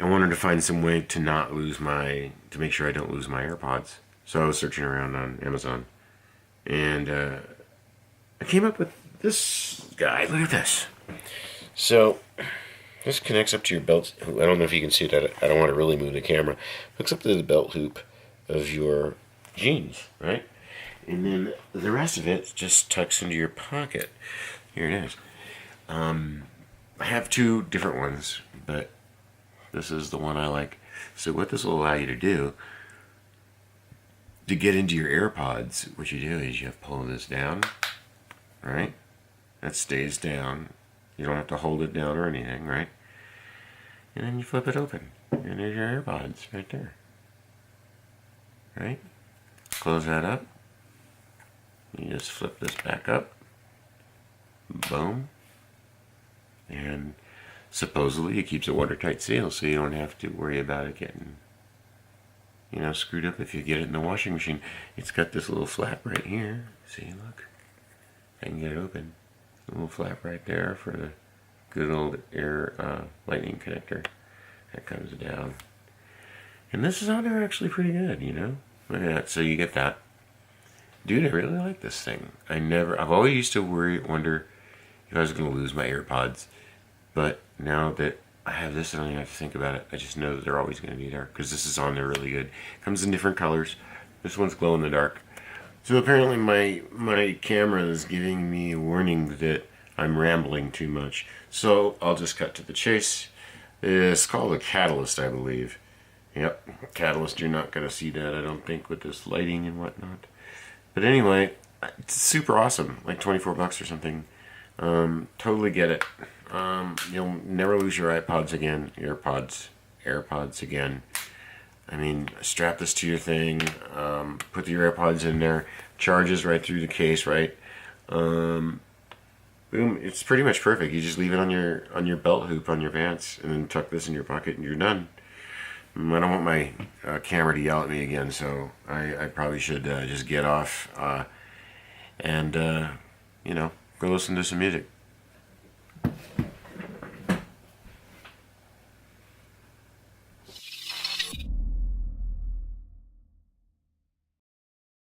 wanted to find some way to not lose to make sure I don't lose my AirPods. So I was searching around on Amazon, and I came up with this guy. Look at this. So this connects up to your belt. I don't know if you can see it. I don't want to really move the camera. Hooks up to the belt hoop of your jeans, right? And then the rest of it just tucks into your pocket. Here it is. I have two different ones, but this is the one I like. So what this will allow you to do, to get into your AirPods, what you do is you have to pull this down, right? That stays down. You don't have to hold it down or anything, right? And then you flip it open, and there's your AirPods right there. Right? Close that up. You just flip this back up. Boom. And supposedly it keeps a watertight seal, so you don't have to worry about it getting, screwed up if you get it in the washing machine. It's got this little flap right here. See, look. I can get it open. A little flap right there for the good old air lightning connector that comes down. And this is on there actually pretty good, Look at that. So you get that. Dude, I really like this thing. I've always used to wonder if I was going to lose my AirPods. But now that I have this, I don't even have to think about it. I just know that they're always going to be there because this is on there really good. Comes in different colors. This one's glow in the dark. So apparently my camera is giving me a warning that I'm rambling too much. So I'll just cut to the chase. It's called a catalyst, I believe. Yep, catalyst. You're not going to see that, I don't think, with this lighting and whatnot. But anyway, it's super awesome. Like $24 or something. Totally get it. You'll never lose your iPods again, AirPods again. I mean, strap this to your thing, put your AirPods in there, charges right through the case, right? Boom, it's pretty much perfect. You just leave it on your belt hoop on your pants, and then tuck this in your pocket, and you're done. I don't want my camera to yell at me again, so I probably should just get off and go listen to some music.